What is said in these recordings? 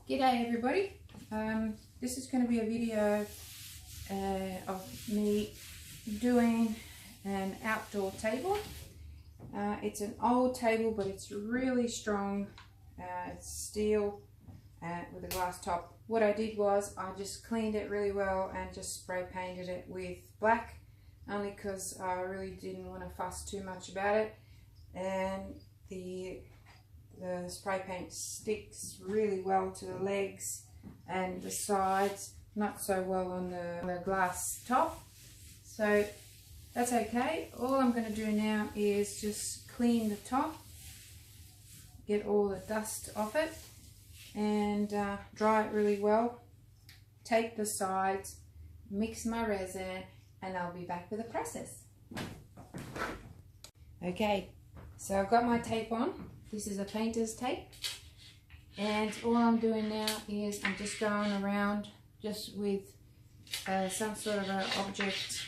G'day everybody. This is going to be a video of me doing an outdoor table. It's an old table, but it's really strong. It's steel with a glass top. What I did was I just cleaned it really well and just spray painted it with black, only because I really didn't want to fuss too much about it. And the spray paint sticks really well to the legs and the sides, not so well on the glass top, so that's okay. All I'm going to do now is just clean the top, get all the dust off it, and dry it really well, tape the sides, mix my resin, and I'll be back with the process. Okay, so I've got my tape on. This is a painter's tape, and all I'm doing now is I'm just going around just with some sort of an object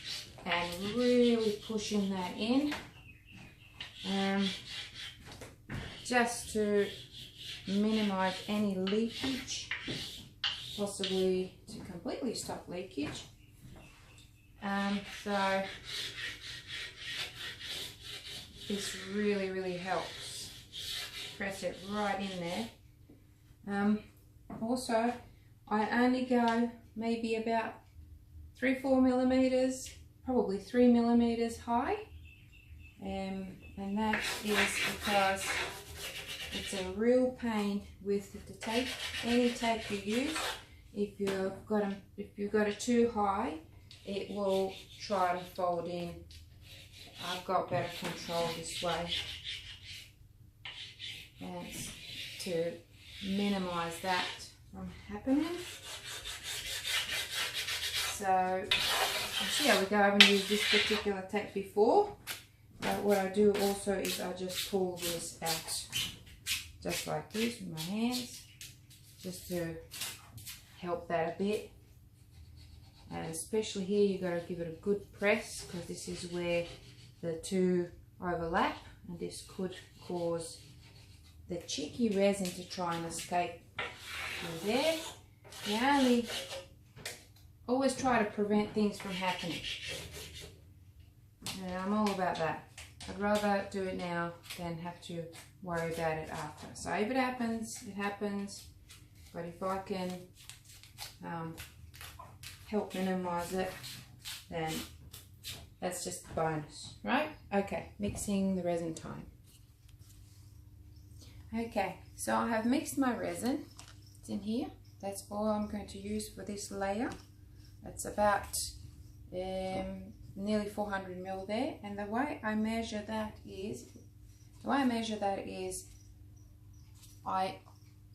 and really pushing that in, just to minimize any leakage, possibly to completely stop leakage. So this really helps. Press it right in there. Also, I only go maybe about 3-4 millimeters, probably 3 millimeters high, and that is because it's a real pain with the tape. Any tape you use, if you've got it too high, it will try to fold in. I've got better control this way, and to minimize that from happening. So see how we go. I haven't used this particular tape before, but what I do also is I just pull this out just like this with my hands, just to help that a bit. And especially here, you've got to give it a good press, because this is where the two overlap, and this could cause the cheeky resin to try and escape through there. You always try to prevent things from happening, and I'm all about that. I'd rather do it now than have to worry about it after. So if it happens, it happens, but if I can help minimize it, then that's just a bonus, right? Okay, mixing the resin time. Okay, so I have mixed my resin. It's in here. That's all I'm going to use for this layer. It's about nearly 400 ml there. And the way I measure that is, I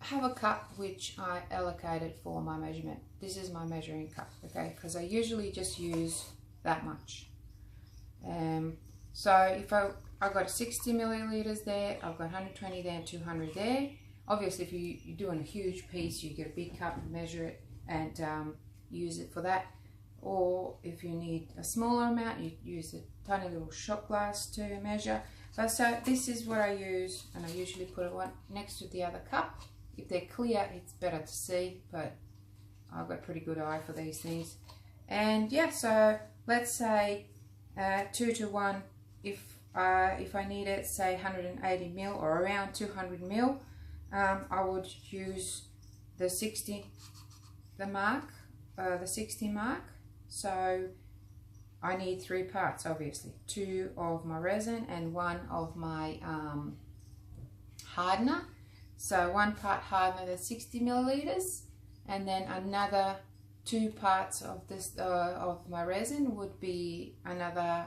have a cup which I allocated for my measurement. This is my measuring cup, okay? Because I usually just use that much. So if I've got 60 milliliters there, I've got 120 there and 200 there. Obviously, if you're doing a huge piece, you get a big cup and measure it and use it for that. Or if you need a smaller amount, you use a tiny little shot glass to measure. So this is what I use, and I usually put it one next to the other cup. If they're clear, it's better to see, but I've got a pretty good eye for these things. And yeah, so let's say 2 to 1. If I need it, say 180 ml or around 200 ml, I would use the 60 mark. So I need 3 parts, obviously. 2 of my resin and 1 of my hardener. So 1 part hardener, that's 60 milliliters, and then another 2 parts of this of my resin would be another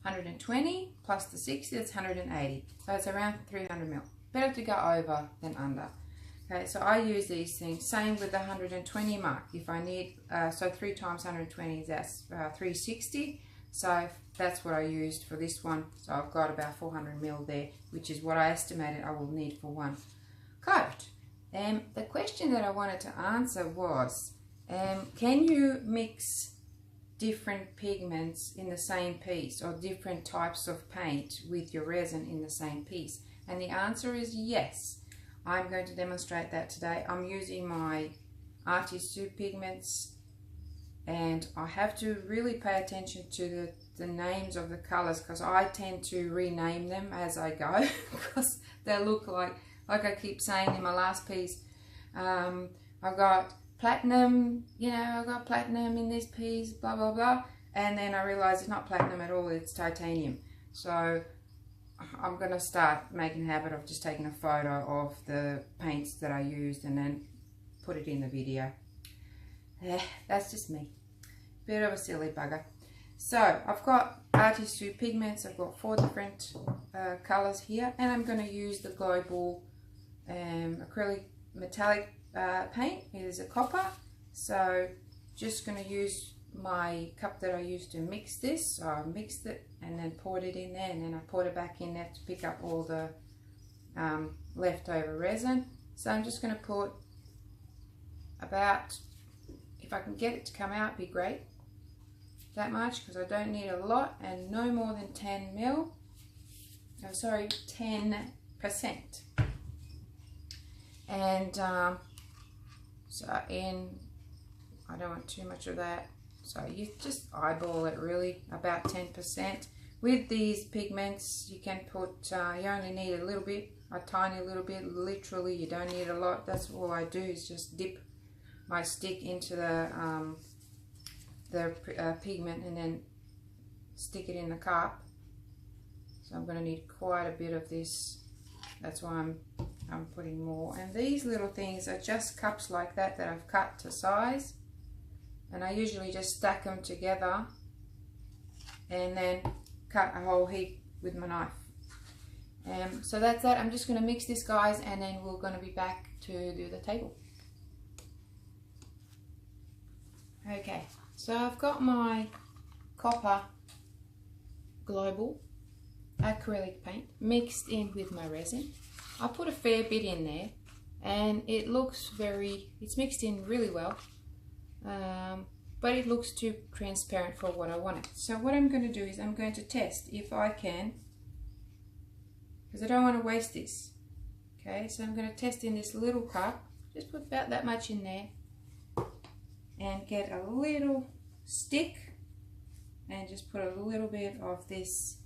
120 plus the 60, that's 180. So it's around 300 ml. Better to go over than under. Okay, so I use these things. Same with the 120 mark. If I need, so 3 times 120, that's 360. So that's what I used for this one. So I've got about 400 ml there, which is what I estimated I will need for 1 coat. The question that I wanted to answer was, can you mix different pigments in the same piece, or different types of paint with your resin in the same piece? And the answer is yes. I'm going to demonstrate that today. I'm using my Artisu pigments, and I have to really pay attention to the names of the colors, because I tend to rename them as I go because they look like I keep saying in my last piece, I've got platinum, you know, I've got platinum in this piece, blah blah blah, and then I realize it's not platinum at all, it's titanium. So I'm going to start making a habit of just taking a photo of the paints that I used and then put it in the video. That's just me, bit of a silly bugger. So I've got Artisu pigments. I've got 4 different colors here, and I'm going to use the global acrylic metallic paint. It is a copper, so just going to use my cup that I used to mix this. So I mixed it and then poured it in there, and then I poured it back in there to pick up all the leftover resin. So I'm just going to put about, if I can get it to come out, be great, that much, because I don't need a lot, and no more than 10 mil. Oh, sorry, 10%. And so I don't want too much of that. So you just eyeball it, really, about 10%. With these pigments, you can put, you only need a little bit, a tiny little bit, literally, you don't need a lot. That's all I do, is just dip my stick into the pigment and then stick it in the cup. So I'm going to need quite a bit of this. That's why I'm putting more. And these little things are just cups like that I've cut to size, and I usually just stack them together and then cut a whole heap with my knife. So that's that. I'm just going to mix this, guys, and then we're going to be back to do the table. Okay, so I've got my copper global acrylic paint mixed in with my resin. I put a fair bit in there, and it looks it's mixed in really well, but it looks too transparent for what I wanted. So what I'm going to do is I'm going to test if I can, because I don't want to waste this. Okay, so I'm going to test in this little cup, just put about that much in there, and get a little stick and just put a little bit of this,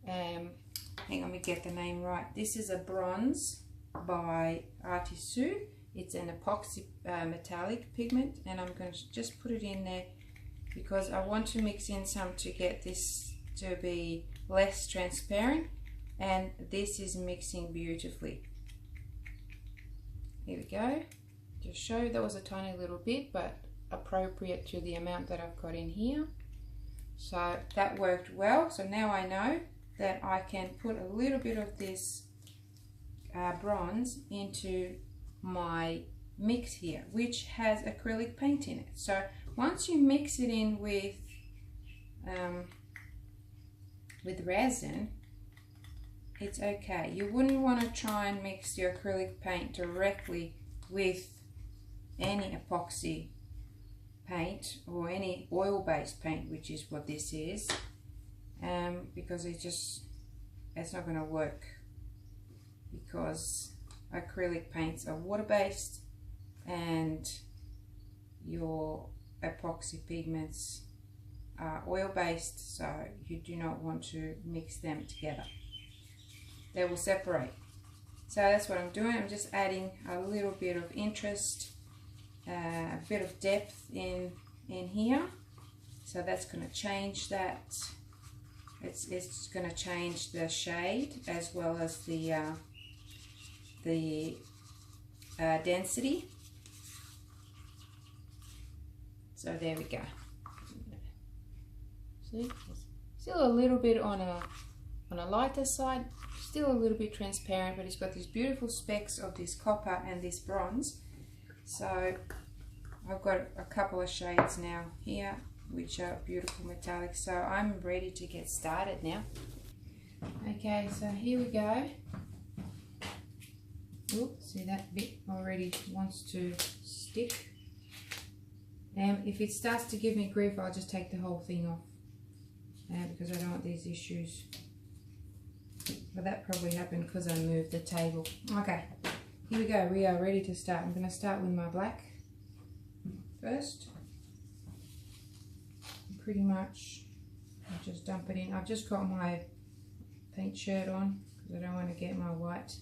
hang on, let me get the name right. This is a bronze by Artisu. It's an epoxy metallic pigment, and I'm going to just put it in there because I want to mix in some to get this to be less transparent, and this is mixing beautifully. Here we go. Just show you, that was a tiny little bit, but appropriate to the amount that I've got in here. So that worked well. So now I know that I can put a little bit of this bronze into my mix here, which has acrylic paint in it. So once you mix it in with resin, it's okay. You wouldn't want to try and mix your acrylic paint directly with any epoxy paint or any oil-based paint, which is what this is, because it's not going to work, because acrylic paints are water-based and your epoxy pigments are oil-based, so you do not want to mix them together. They will separate. So that's what I'm doing. I'm just adding a little bit of interest, a bit of depth in here. So that's going to change that. It's going to change the shade as well as the density. So there we go. See, still a little bit on a lighter side, still a little bit transparent, but it's got these beautiful specks of this copper and this bronze. So I've got a couple of shades now here, which are beautiful metallic. So I'm ready to get started now. Okay, so here we go. Oops, see that bit already wants to stick. And if it starts to give me grief, I'll just take the whole thing off, because I don't want these issues. But that probably happened because I moved the table. Okay, here we go, we are ready to start. I'm going to start with my black first. Pretty much, I'll just dump it in. I've just got my paint shirt on because I don't want to get my white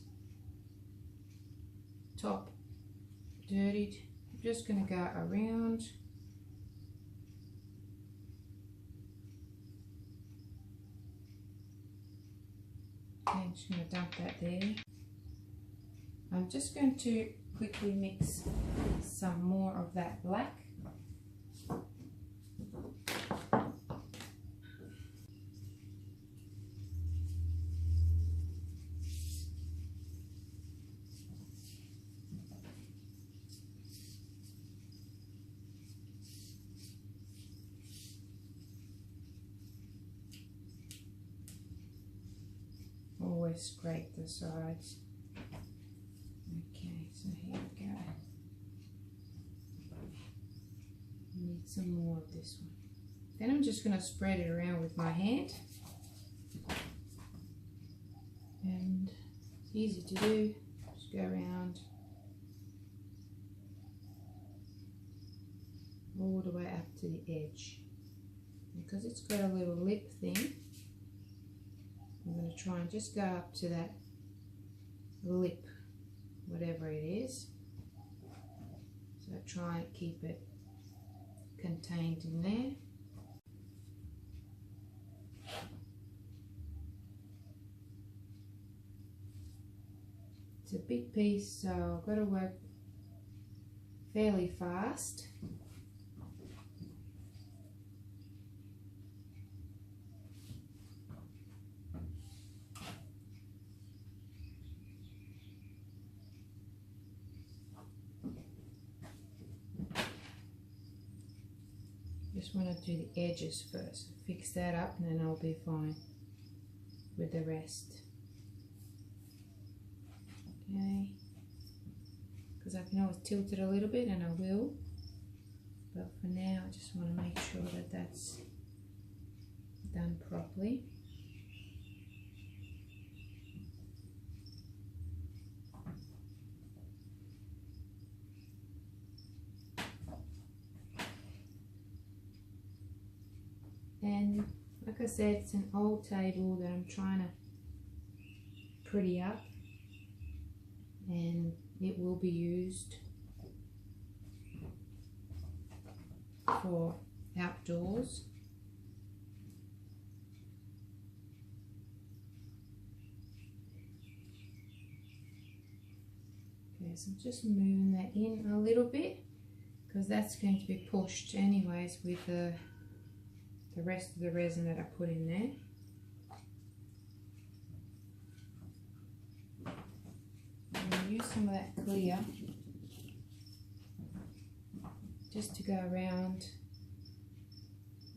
top dirtied. I'm just going to go around. Okay, I'm just going to dump that there. I'm just going to quickly mix some more of that black. Always scrape the sides. Okay, so here we go. Need some more of this one. Then I'm just going to spread it around with my hand. And it's easy to do. Just go around all the way up to the edge. Because it's got a little lip thing, I'm going to try and just go up to that lip, whatever it is. So try and keep it contained in there. It's a big piece, so I've got to work fairly fast. Just want to do the edges first, fix that up, and then I'll be fine with the rest. Okay, because I can always tilt it a little bit, and I will, but for now I just want to make sure that that's done properly. And like I said, it's an old table that I'm trying to pretty up, and it will be used for outdoors. Okay, so I'm just moving that in a little bit because that's going to be pushed anyways with the rest of the resin that I put in there. I'm going to use some of that clear just to go around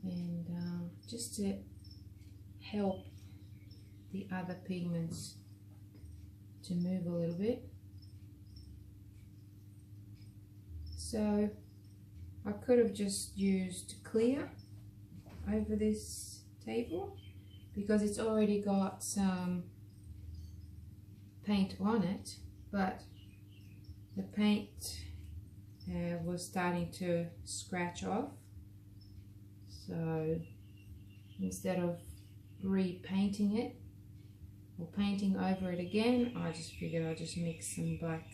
and just to help the other pigments to move a little bit. So I could have just used clear over this table because it's already got some paint on it, but the paint was starting to scratch off, so instead of repainting it or painting over it again, I just figured I'll just mix some black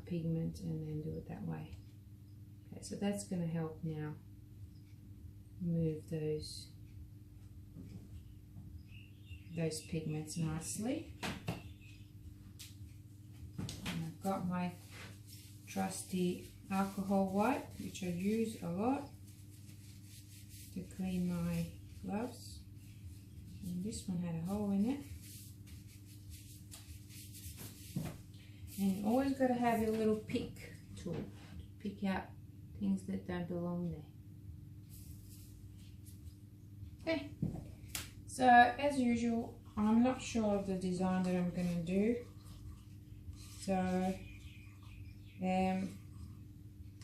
pigment and then do it that way. Okay, so that's going to help now move those pigments nicely. And I've got my trusty alcohol wipe, which I use a lot to clean my gloves, and this one had a hole in it. And you always got to have your little pick tool to pick out things that don't belong there. Okay, so as usual, I'm not sure of the design that I'm going to do. So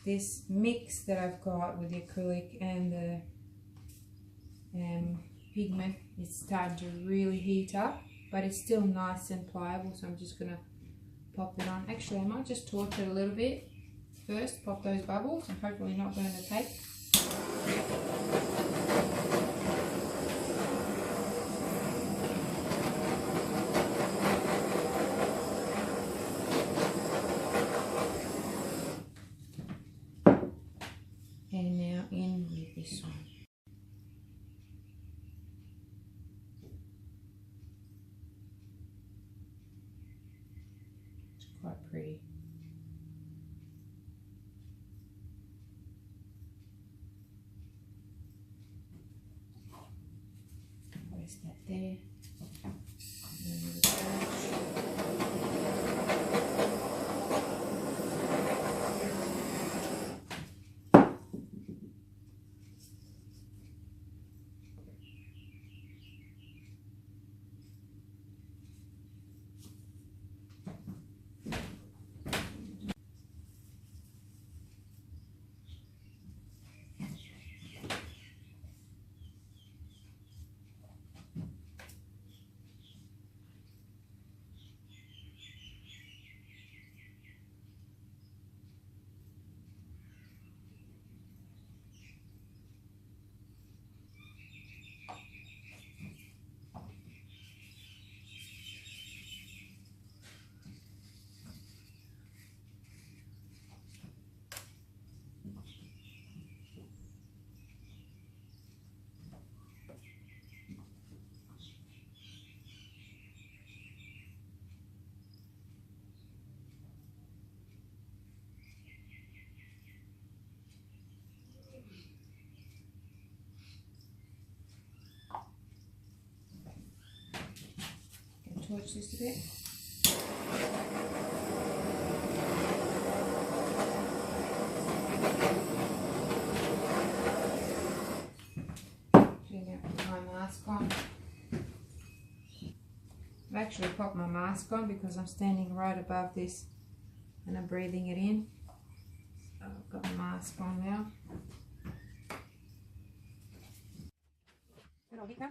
this mix that I've got with the acrylic and the pigment, it's starting to really heat up, but it's still nice and pliable, so I'm just going to pop it on. Actually, I might just torch it a little bit first, pop those bubbles, and hopefully not burn the tape. And now in with this one. It's quite pretty. Place that there. Torch this a bit. Put my mask on. I've actually popped my mask on because I'm standing right above this and I'm breathing it in. So I've got my mask on now. Little heat now.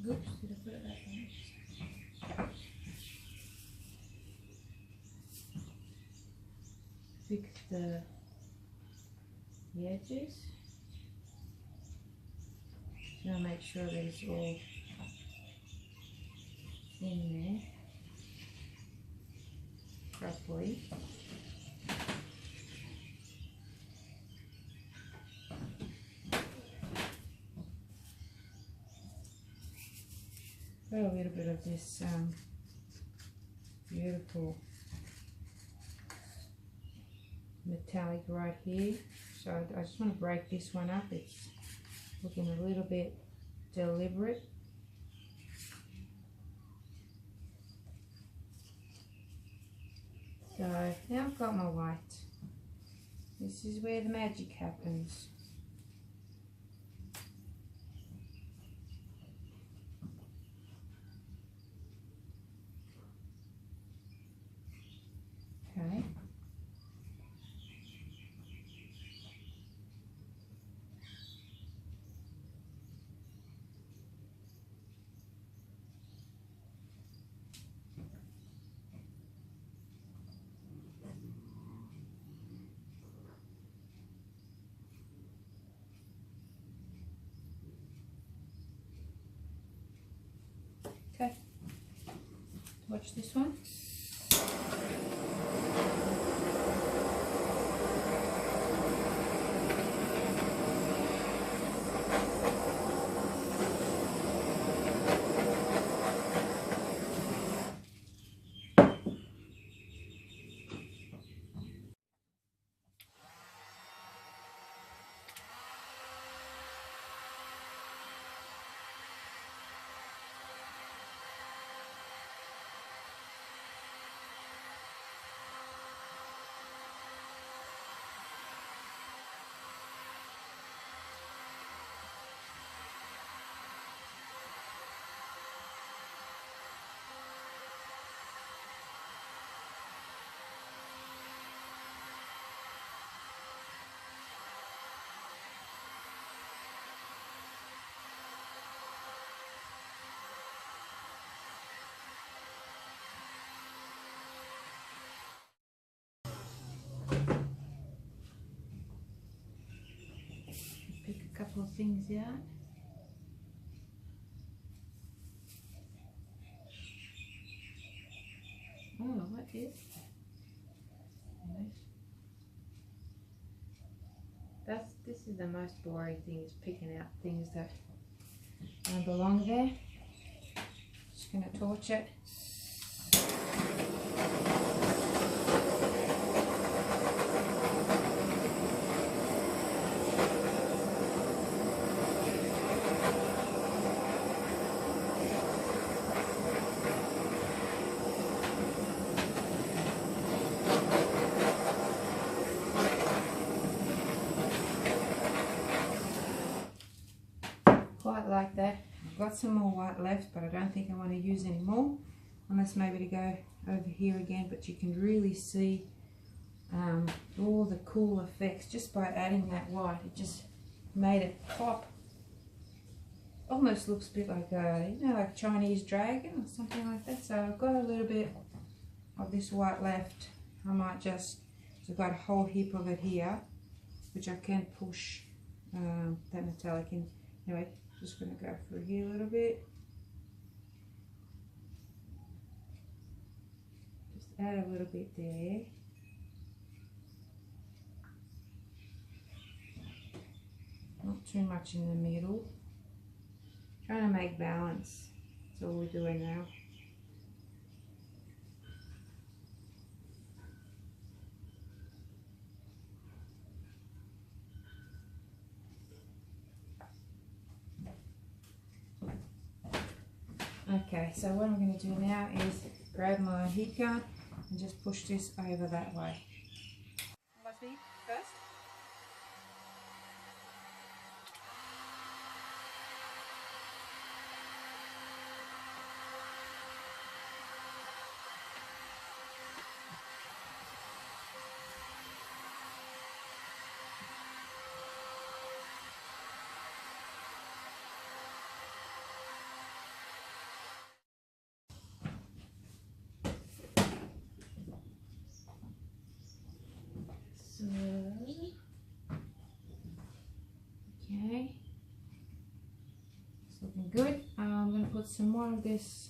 Oops, did I put it back on? Fix the edges. Now make sure that it's all in there properly. Got a little bit of this beautiful metallic right here, so I just want to break this one up. It's looking a little bit deliberate. So now I've got my white. This is where the magic happens. Okay. Okay. Watch this one. Pick a couple of things out. Oh, what is? This is the most boring thing, is picking out things that don't belong there. Just going to torch it. Quite like that. I've got some more white left, but I don't think I want to use any more, unless maybe to go over here again. But you can really see all the cool effects just by adding that white. It just made it pop. Almost looks a bit like a, you know, like Chinese dragon or something like that. So I've got a little bit of this white left. I might just, so I've got a whole heap of it here, which I can push that metallic in. Anyway, just going to go through here a little bit. Just add a little bit there. Not too much in the middle. Trying to make balance. That's all we're doing now. Okay, so what I'm going to do now is grab my heat gun and just push this over that way. Must be first. Okay, it's looking good. I'm going to put some more of this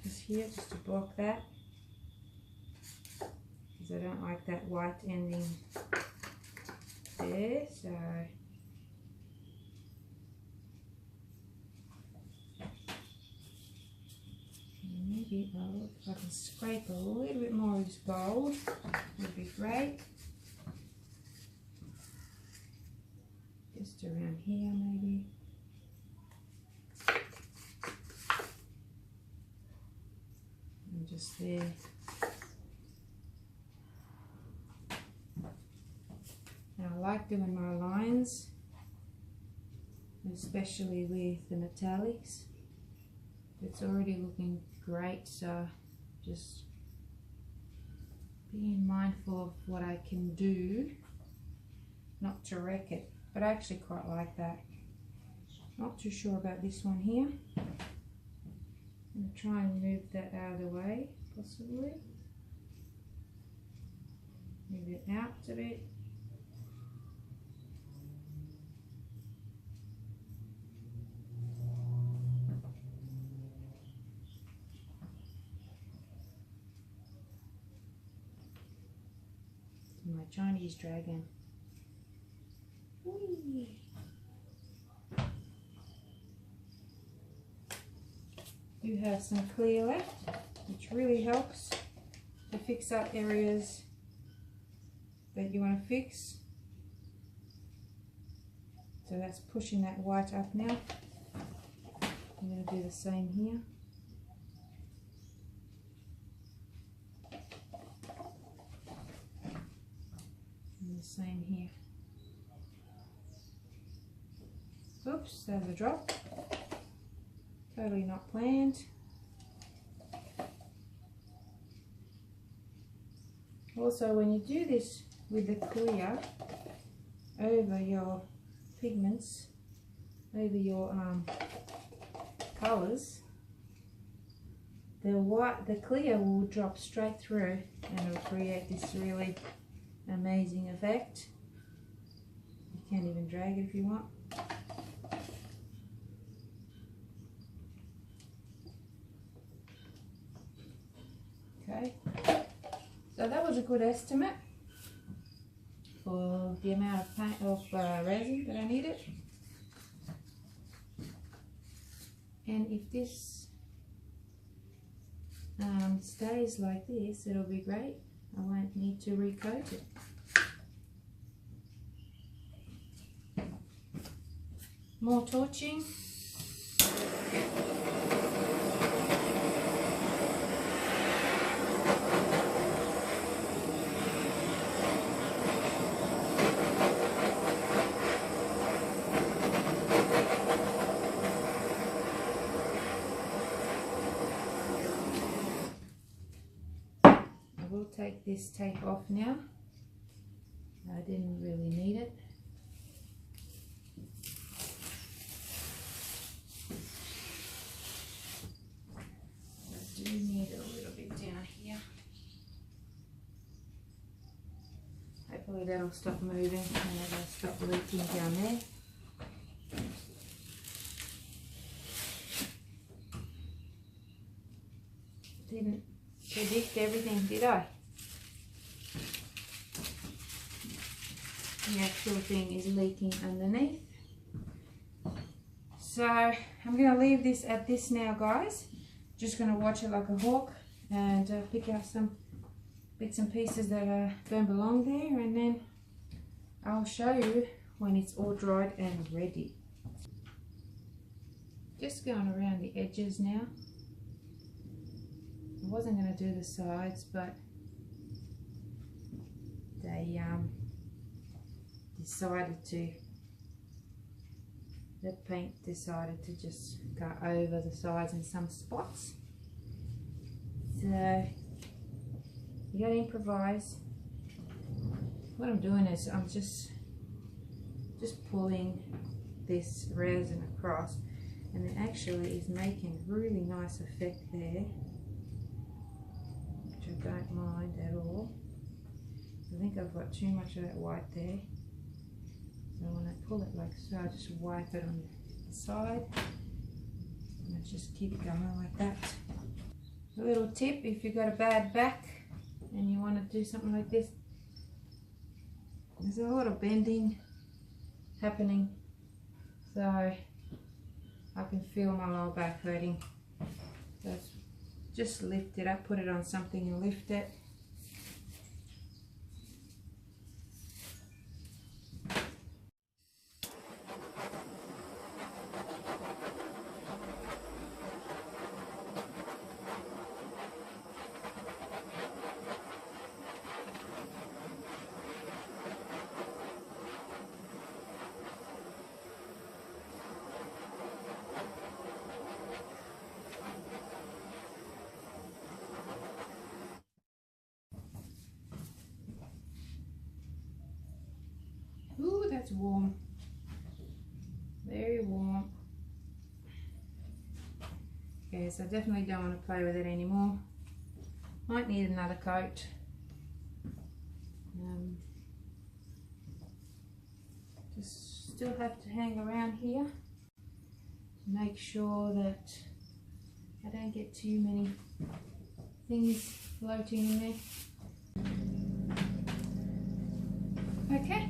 just here, just to block that, because I don't like that white ending there. So maybe if I can scrape a little bit more of this gold, would be great. Just around here maybe. And just there. Now I like doing my lines, especially with the metallics. It's already looking great, so just being mindful of what I can do, not to wreck it. But I actually quite like that. Not too sure about this one here. I'm going to try and move that out of the way, possibly. Move it out a bit. My Chinese dragon. Whee. You have some clear left, which really helps to fix up areas that you want to fix. So that's pushing that white up now. I'm going to do the same here. And the same here. Oops, there's a drop. Totally not planned. Also, when you do this with the clear over your pigments, over your colours, the clear will drop straight through and it'll create this really amazing effect. You can't even drag it if you want. Okay, so that was a good estimate for the amount of paint resin that I needed. And if this stays like this, it'll be great. I won't need to recoat it. More torching. We'll take this tape off now. I didn't really need it. I do need a little bit down here. Hopefully that'll stop moving and it'll stop leaking down there. Didn't predict everything, did I? The actual thing is leaking underneath. So I'm going to leave this at this now, guys. Just going to watch it like a hawk and pick out some bits and pieces that don't belong there, and then I'll show you when it's all dried and ready. Just going around the edges now. I wasn't going to do the sides, but they the paint decided to just go over the sides in some spots. So you gotta improvise. What I'm doing is I'm just pulling this resin across, and it actually is making a really nice effect there, which I don't mind at all. I think I've got too much of that white there, so when I pull it like so, I just wipe it on the side and I just keep going like that. A little tip, if you've got a bad back and you want to do something like this, there's a lot of bending happening, so I can feel my lower back hurting. So just lift it up, put it on something and lift it. Ooh, that's warm. Very warm. Okay, so I definitely don't want to play with it anymore. Might need another coat. Just still have to hang around here to make sure that I don't get too many things floating in there. Okay.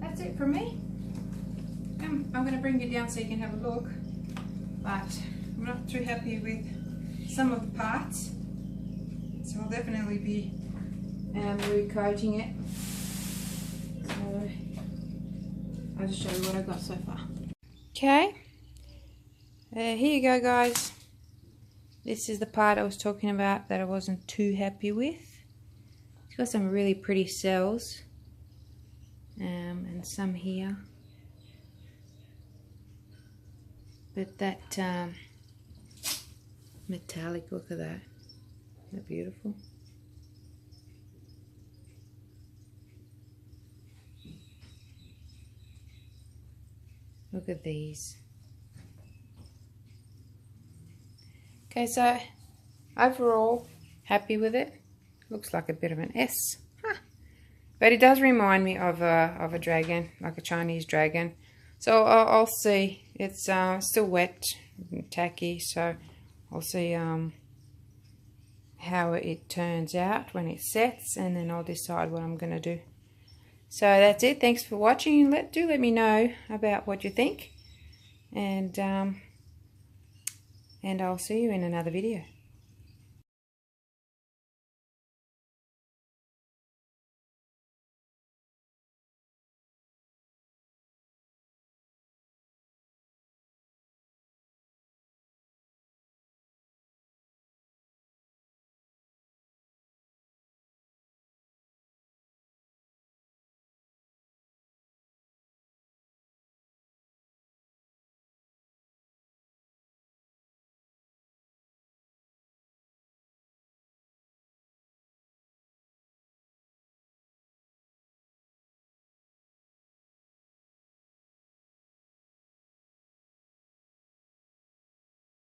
That's it from me. I'm going to bring you down so you can have a look, but I'm not too happy with some of the parts, so I'll definitely be recoating it. So I'll just show you what I got so far. Okay, here you go, guys. This is the part I was talking about that I wasn't too happy with. It's got some really pretty cells. And some here, but that metallic, look at that, isn't that beautiful? Look at these. Okay, so overall, happy with it. Looks like a bit of an S. Huh. But it does remind me of a dragon, like a Chinese dragon. So I'll see. It's still wet and tacky, so I'll see how it turns out when it sets, and then I'll decide what I'm going to do. So that's it. Thanks for watching. Do let me know about what you think, and I'll see you in another video.